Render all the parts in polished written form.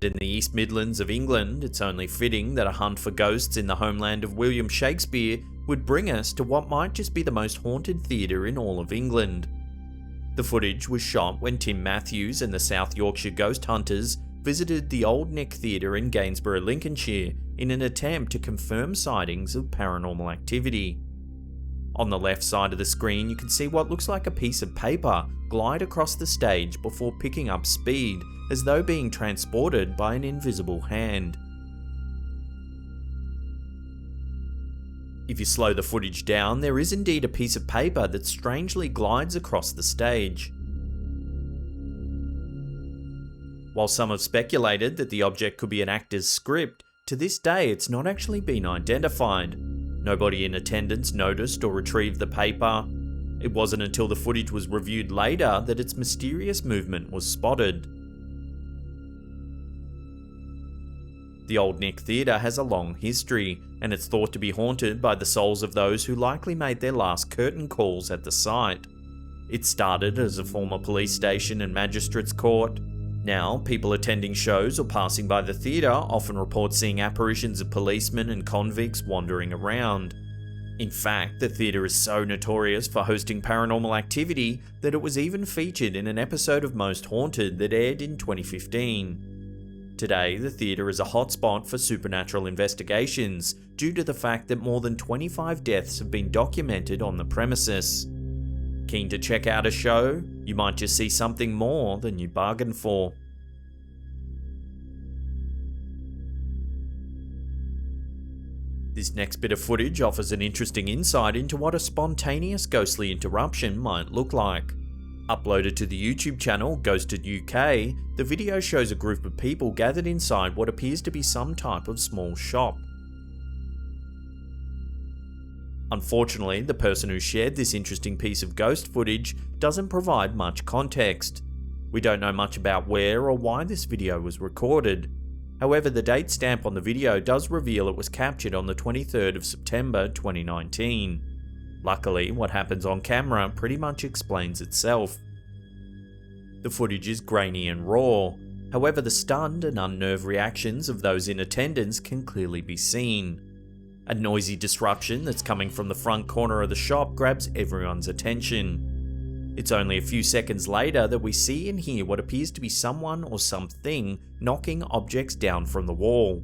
in the East Midlands of England, it's only fitting that a hunt for ghosts in the homeland of William Shakespeare would bring us to what might just be the most haunted theatre in all of England. The footage was shot when Tim Matthews and the South Yorkshire ghost hunters visited the Old Nick Theatre in Gainsborough, Lincolnshire, in an attempt to confirm sightings of paranormal activity. On the left side of the screen, you can see what looks like a piece of paper glide across the stage before picking up speed, as though being transported by an invisible hand. If you slow the footage down, there is indeed a piece of paper that strangely glides across the stage. While some have speculated that the object could be an actor's script, to this day it's not actually been identified. Nobody in attendance noticed or retrieved the paper. It wasn't until the footage was reviewed later that its mysterious movement was spotted. The Old Nick Theatre has a long history, and it's thought to be haunted by the souls of those who likely made their last curtain calls at the site. It started as a former police station and magistrates' court. Now, people attending shows or passing by the theatre often report seeing apparitions of policemen and convicts wandering around. In fact, the theatre is so notorious for hosting paranormal activity that it was even featured in an episode of Most Haunted that aired in 2015. Today, the theatre is a hotspot for supernatural investigations due to the fact that more than 25 deaths have been documented on the premises. Keen to check out a show? You might just see something more than you bargained for. This next bit of footage offers an interesting insight into what a spontaneous ghostly interruption might look like. Uploaded to the YouTube channel Ghosted UK, the video shows a group of people gathered inside what appears to be some type of small shop. Unfortunately, the person who shared this interesting piece of ghost footage doesn't provide much context. We don't know much about where or why this video was recorded. However, the date stamp on the video does reveal it was captured on the 23rd of September 2019. Luckily, what happens on camera pretty much explains itself. The footage is grainy and raw. However, the stunned and unnerved reactions of those in attendance can clearly be seen. A noisy disruption that's coming from the front corner of the shop grabs everyone's attention. It's only a few seconds later that we see and hear what appears to be someone or something knocking objects down from the wall.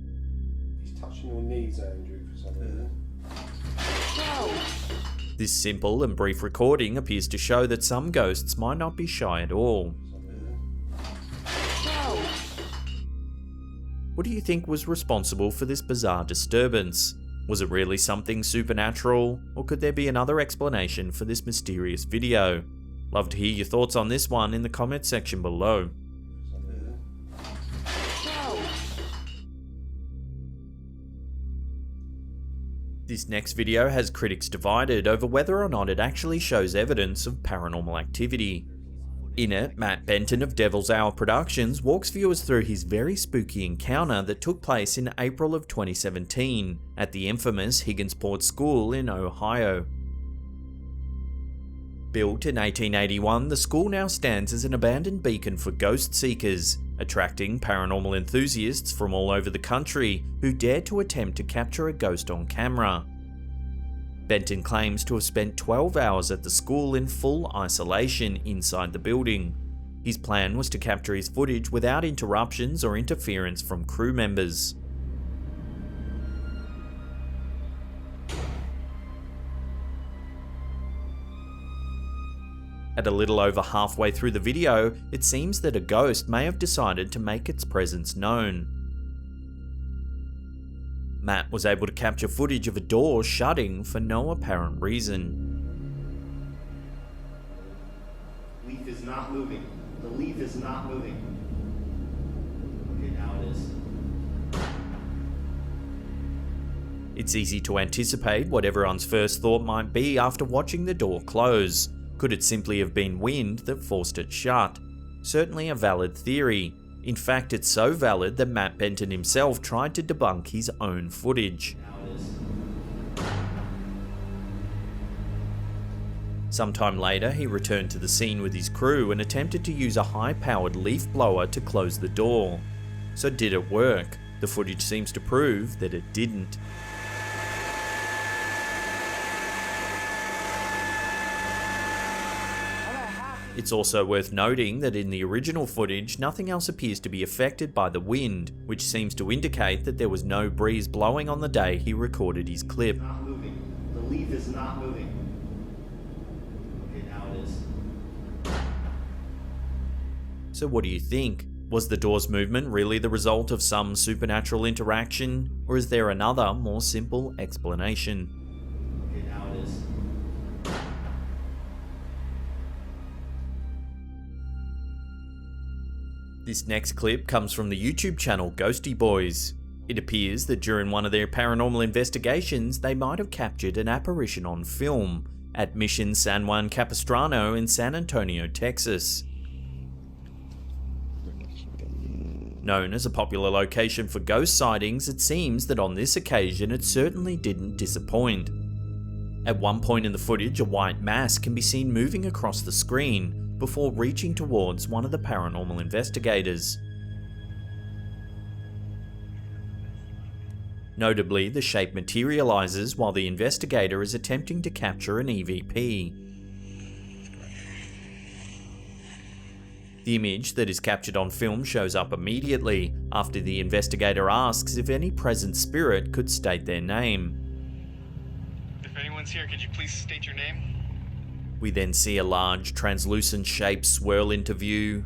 He's touching your knees, Andrew, for some reason. This simple and brief recording appears to show that some ghosts might not be shy at all. What do you think was responsible for this bizarre disturbance? Was it really something supernatural, or could there be another explanation for this mysterious video? Love to hear your thoughts on this one in the comment section below. This next video has critics divided over whether or not it actually shows evidence of paranormal activity. In it, Matt Benton of Devil's Hour Productions walks viewers through his very spooky encounter that took place in April of 2017 at the infamous Higginsport School in Ohio. Built in 1881, the school now stands as an abandoned beacon for ghost seekers, attracting paranormal enthusiasts from all over the country who dare to attempt to capture a ghost on camera. Benton claims to have spent 12 hours at the school in full isolation inside the building. His plan was to capture his footage without interruptions or interference from crew members. At a little over halfway through the video, it seems that a ghost may have decided to make its presence known. Matt was able to capture footage of a door shutting for no apparent reason. Leaf is not moving. The leaf is not moving. Okay, now it is. It's easy to anticipate what everyone's first thought might be after watching the door close. Could it simply have been wind that forced it shut? Certainly a valid theory. In fact, it's so valid that Matt Benton himself tried to debunk his own footage. Sometime later, he returned to the scene with his crew and attempted to use a high-powered leaf blower to close the door. So did it work? The footage seems to prove that it didn't. It's also worth noting that in the original footage, nothing else appears to be affected by the wind, which seems to indicate that there was no breeze blowing on the day he recorded his clip. It's not moving. The leaf is not moving. Okay, now it is. So what do you think? Was the door's movement really the result of some supernatural interaction, or is there another, more simple explanation? Okay, now it is. This next clip comes from the YouTube channel Ghosty Boys. It appears that during one of their paranormal investigations, they might have captured an apparition on film at Mission San Juan Capistrano in San Antonio, Texas. Known as a popular location for ghost sightings, it seems that on this occasion it certainly didn't disappoint. At one point in the footage, a white mass can be seen moving across the screen before reaching towards one of the paranormal investigators. Notably, the shape materializes while the investigator is attempting to capture an EVP. The image that is captured on film shows up immediately after the investigator asks if any present spirit could state their name. If anyone's here, could you please state your name? We then see a large translucent shape swirl into view.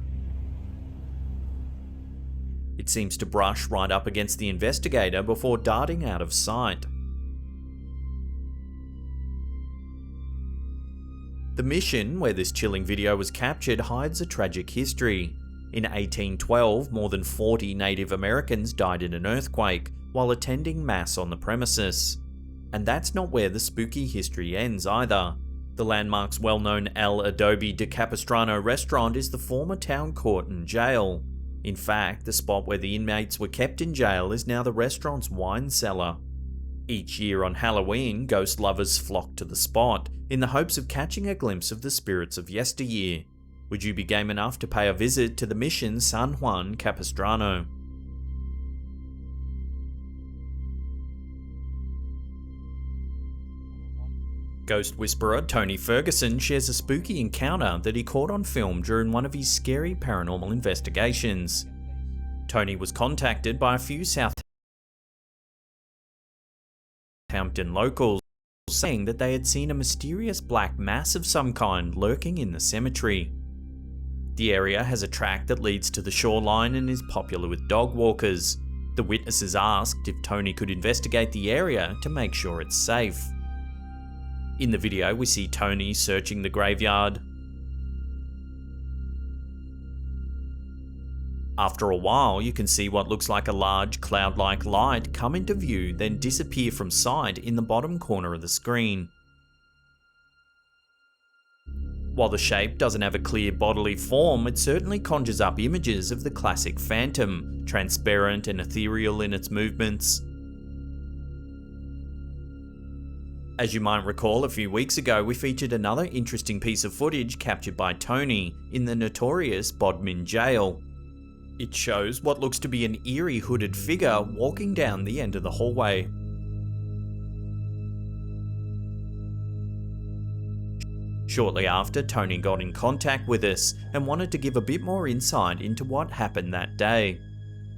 It seems to brush right up against the investigator before darting out of sight. The mission where this chilling video was captured hides a tragic history. In 1812, more than 40 Native Americans died in an earthquake while attending mass on the premises. And that's not where the spooky history ends either. The landmark's well-known El Adobe de Capistrano restaurant is the former town court and jail. In fact, the spot where the inmates were kept in jail is now the restaurant's wine cellar. Each year on Halloween, ghost lovers flock to the spot in the hopes of catching a glimpse of the spirits of yesteryear. Would you be game enough to pay a visit to the Mission San Juan Capistrano? Ghost whisperer Tony Ferguson shares a spooky encounter that he caught on film during one of his scary paranormal investigations. Tony was contacted by a few Southampton locals saying that they had seen a mysterious black mass of some kind lurking in the cemetery. The area has a track that leads to the shoreline and is popular with dog walkers. The witnesses asked if Tony could investigate the area to make sure it's safe. In the video, we see Tony searching the graveyard. After a while, you can see what looks like a large cloud-like light come into view, then disappear from sight in the bottom corner of the screen. While the shape doesn't have a clear bodily form, it certainly conjures up images of the classic phantom, transparent and ethereal in its movements. As you might recall, a few weeks ago we featured another interesting piece of footage captured by Tony in the notorious Bodmin jail. It shows what looks to be an eerie hooded figure walking down the end of the hallway. Shortly after, Tony got in contact with us and wanted to give a bit more insight into what happened that day.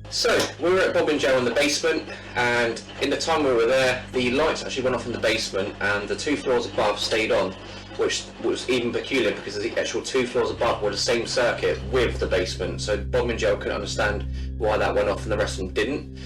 So, we were at Bodmin Jail in the basement, and in the time we were there, the lights actually went off in the basement and the 2 floors above stayed on, which was even peculiar because the actual 2 floors above were the same circuit with the basement, so Bodmin Jail couldn't understand why that went off and the rest of them didn't.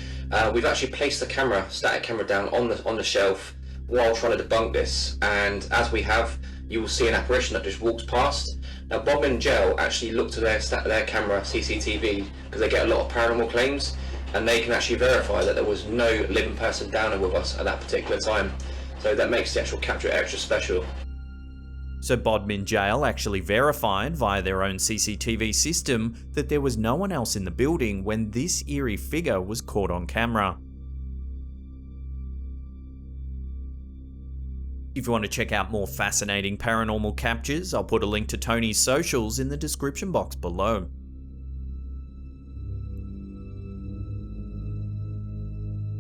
We've actually placed the static camera down on the shelf while trying to debunk this, and as we have, you will see an apparition that just walks past. Now, Bodmin Jail actually looked to their camera CCTV because they get a lot of paranormal claims, and they can actually verify that there was no living person down there with us at that particular time. So that makes the actual capture extra special. So Bodmin Jail actually verified via their own CCTV system that there was no one else in the building when this eerie figure was caught on camera. If you want to check out more fascinating paranormal captures, I'll put a link to Tony's socials in the description box below.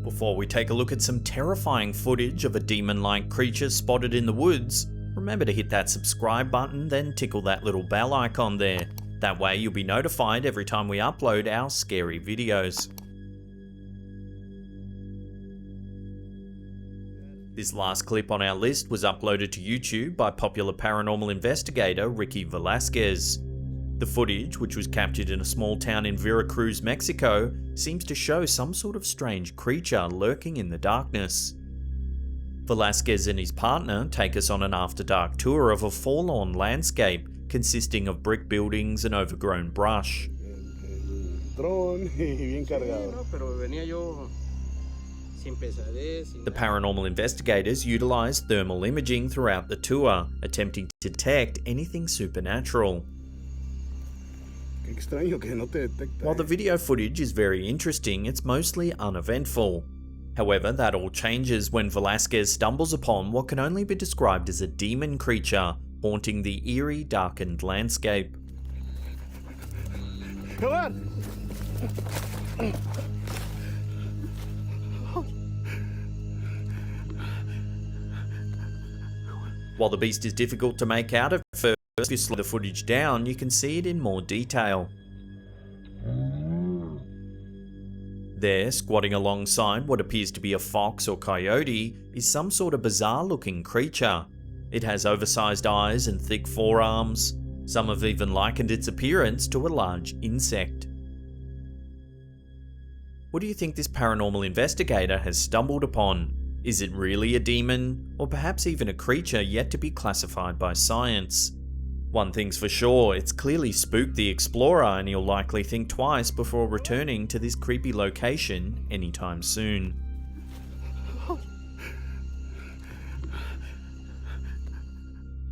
Before we take a look at some terrifying footage of a demon-like creature spotted in the woods, remember to hit that subscribe button, then tickle that little bell icon there. That way you'll be notified every time we upload our scary videos. This last clip on our list was uploaded to YouTube by popular paranormal investigator Ricky Velasquez. The footage, which was captured in a small town in Veracruz, Mexico, seems to show some sort of strange creature lurking in the darkness. Velasquez and his partner take us on an after-dark tour of a forlorn landscape consisting of brick buildings and overgrown brush. The paranormal investigators utilized thermal imaging throughout the tour, attempting to detect anything supernatural. While the video footage is very interesting, it's mostly uneventful. However, that all changes when Velasquez stumbles upon what can only be described as a demon creature haunting the eerie, darkened landscape. While the beast is difficult to make out at first, if you slow the footage down, you can see it in more detail. There, squatting alongside what appears to be a fox or coyote, is some sort of bizarre looking creature. It has oversized eyes and thick forearms. Some have even likened its appearance to a large insect. What do you think this paranormal investigator has stumbled upon? Is it really a demon, or perhaps even a creature yet to be classified by science? One thing's for sure, it's clearly spooked the explorer, and he'll likely think twice before returning to this creepy location anytime soon.